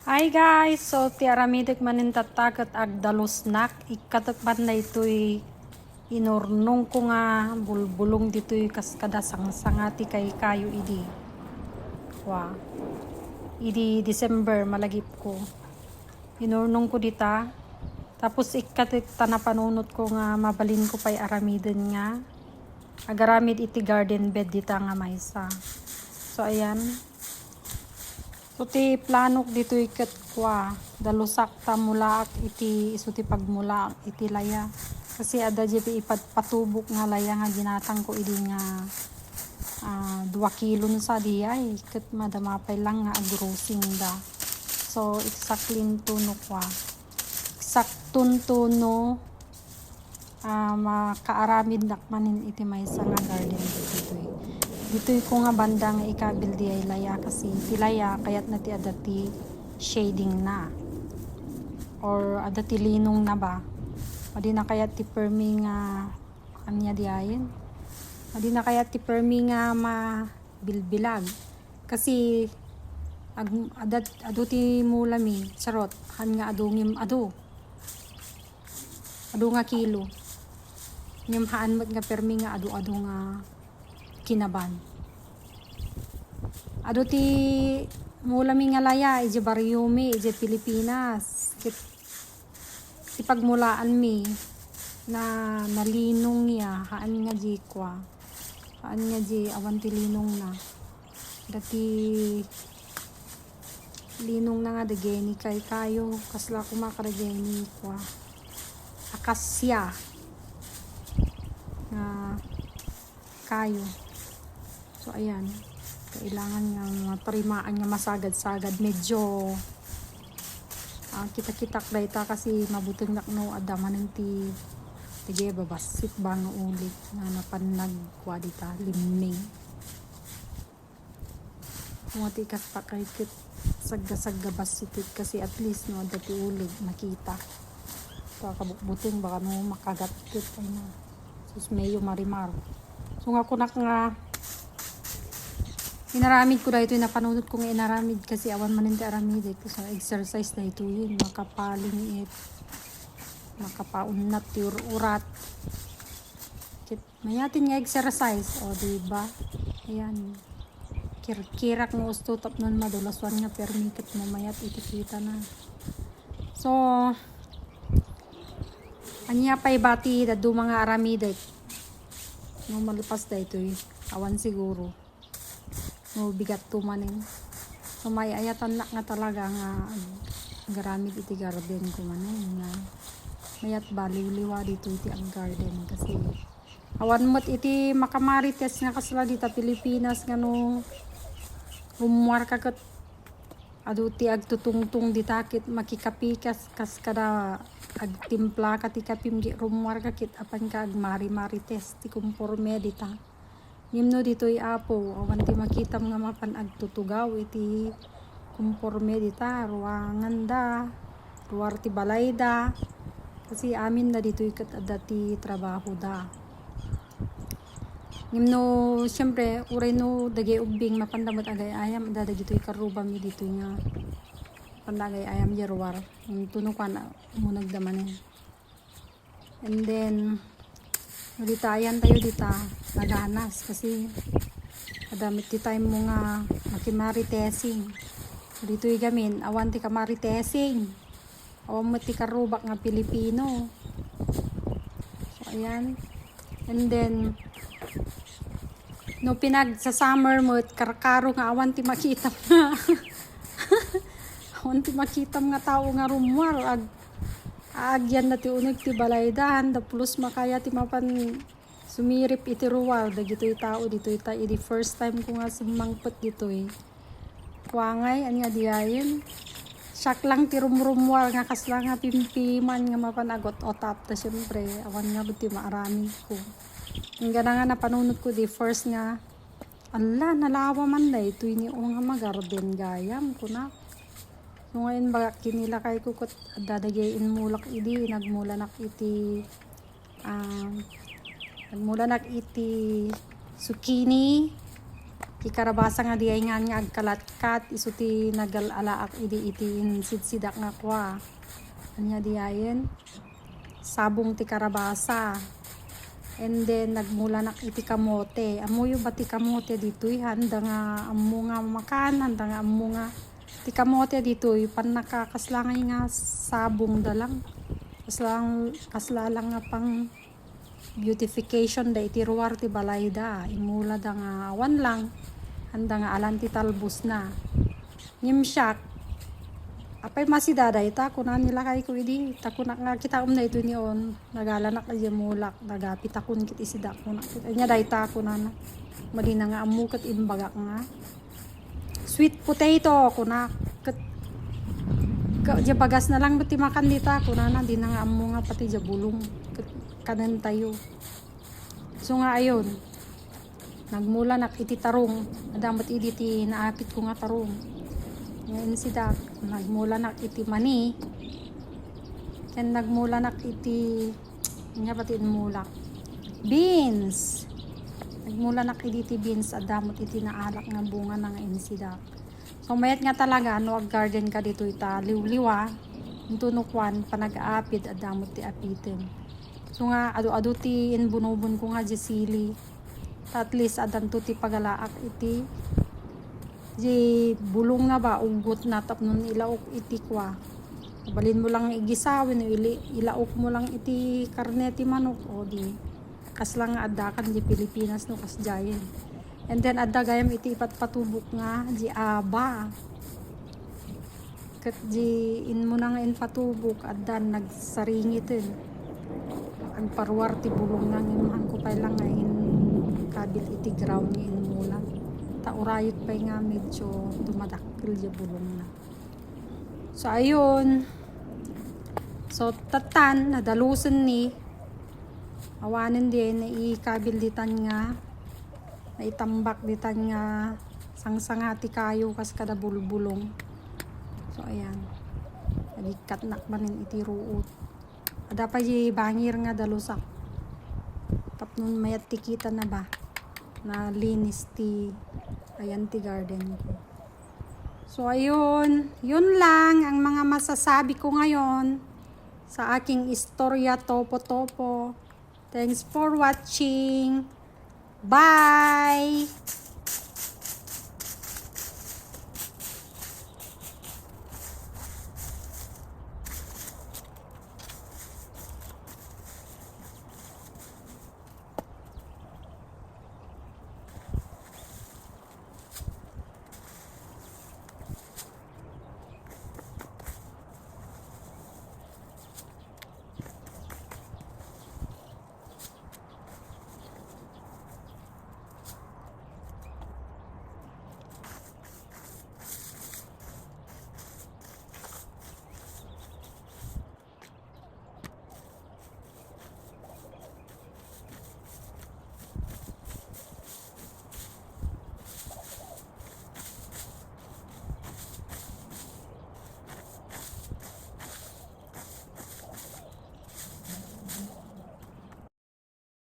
Hi guys! So, ti aramidik manin tatakat ag dalusnak. Ikatakban na ito'y inurnong ko nga bulbulong dito'y kaskadasang sangati kay kayo idi. Wow. Idi December malagip ko. Inurnong ko dita. Tapos ikatik na panunot ko nga mabalin ko pa'y aramidin nga. Agaramid iti garden bed dita nga maysa. So, ayan. So ti planok dito ikat kwa dalusak ta mulaak iti iso ti pagmula iti laya kasi ada jeti ipat patubok nga laya nga ginatang ko idi nga 2 kilon sa diay ket madamapay lang nga agrosing da. So exactly tuno kwa eksaktun tuno makaaramid nakmanin iti maysa nga garden dito. Dito'y ko nga bandang ikabil di ay laya kasi tilaya kayat na ti adati shading na or adati linong na ba adi na kayat ti permi nga anya di ayin adi na kayat ti permi nga mabilbilag kasi ado ti mulami charot han nga adungim ado nga kilo ngim haan mat nga permi nga ado nga kinaban. Ado ti mulami nga laya, ije Bariumi, ije Pilipinas. Ti pagmulaan mi na nalinong niya, haan nga di kwa. Haan nga di awan ti linong na. Dati linong na nga dageni kay kayo, kasla kumakarageni kwa. Akasya na kayo. So ayan, kailangan nga matarimaan nga masagad-sagad. Medyo kita-kitak dayta kasi mabuting nakno adaman ti tige babasit ba nga ulit na napanag kwa dita limning. Mati kas pakay kit sagga-sagga basitit kasi at least no dati ulit makita. So kabukbuting baka no makagat kit ay na. Sus mayo marimar. So nga kunak nga inaramid ko dahito yung napanunod ko nga inaramid kasi awan maninti aramid so exercise dahito yun makapaling it makapaunat ti urat mayatin nga exercise o diba ayan kirak nga usto tap nun madulaswan nga permikit mo mayat itikita na so anya pa'y bati dadu mga aramid no malipas dahito awan siguro no bigat tumanin so may ayatan na nga talaga nga garamid iti garden ko manin nga mayat baliw-liwa dito iti ang garden kasi awan mo't iti makamarites nga kasla dita Pilipinas nga no rumwar kakat adu ti agtutungtung ditakit makikapikas kas kada agtimpla ka ti kapim di rumwar kakit apan ka agmari-marites ti kumporme dita nimno dito'y apo awan ti makita nga mapan agtutugaw iti kumporme dita ruangan da ruar ti balay da kasi amin na dito'y katada ti trabaho da nimno syempre uray no dagay ubing mapandamot agay ayam da dagito'y karuba mi dito nga pandagay ayam jarwar tunukan mo nagdamanin and then nalitayan tayo dita naganas kasi kadamit ti time mo nga makimaritesing dito'y gamin awan ti kamaritesing awan mo ti karubak nga Pilipino so ayan and then no pinag sa summer mo karkaro nga awan ti makita nga awan ti makita nga tao nga rumwar agyan na ti unig ti balaydan da plus makaya ti mapan sumirip iti ruwar dagito'y tao dito'y ta iti first time ko nga sumangpot dito'y kuangay anya diayen sak lang ti rumrumwar nga kasla nga pimpiman nga mapanagot otap ta syempre awan nga buti maarami ko ang gana nga napanunod ko di first nga ala nalawa man da ito ini o nga magarden gayam kunak so ngayon baga kinila kay kukot dadagayin mulak idi nagmulanak iti zucchini Ti karabasa nga di ay nga agkalat-kat iso ti nagalalaak iti in sidsidak nga kwa. Anya di ayen sabong ti karabasa. And then nagmula nak iti kamote. Amuyo ba ti kamote ditoy handa nga ammo nga makan, handa nga ammo nga ti kamote ditoy pan nakakaslangay nga sabong dalang. Kasla lang nga pang beautification da iti ruwar ti balay da. Imula da nga awan lang. Handa nga alan ti talbos na. Ngimsyak. Apay masidaday ta kunan nila kay ko idi. Takunak nga kita na ito niyon. Nagalanak na mulak. Nagapitakun kit isidak kunak. Anya day ta kunan. Madina nga amukat imbagak nga. Sweet potato kunak. Diya bagas na lang ti makan dita kunan na di na nga amu nga pati diya bulong. Kanan tayo. So nga ayon. Nagmula nak iti tarong. Adamat iti ti naapit ko nga tarong. Ngayon sidak. Nagmula nak iti mani. Yan nagmula nak iti nga pati mulak. Beans. Nagmula nak iti beans. Adamot iti naalak nga bunga nga insidak. So mayat nga talaga no ag garden ka dito ita liwliwa. Tunukwan panag-aapid adamot ti apitin. So nga adu-adu ti inbunubon ko nga di sili. At least adan to ti pagalaak iti di bulong na ba ugot na tapnon ilaok iti kwa. Balin mo lang igisawin ilaok mo lang iti karne ti manok o di kas lang adakan di Pilipinas no kas jayen. And then adda gayam iti ipatpatubok nga di aba. Kat di in mo na nga patubok adda nagsaringitin. Ang parwar ti bulong nga imahan ko pa lang ngayon kabil iti ground ni inmula. Taurayot pa nga medyo dumadakil di bulong na. So ayun. So tatan nadalusan ni awanin din na ikabil ditan nga na itambak ditan nga sangsangati kayo kas kada bulbulong. So ayan. Nagikat nakmanin iti ruot. Ada pa di bangir nga dalusak. Tapnon mayat tikita na ba? Na linis ti ayan ti garden ko. So ayun, yun lang ang mga masasabi ko ngayon sa aking istorya topo-topo. Thanks for watching. Bye!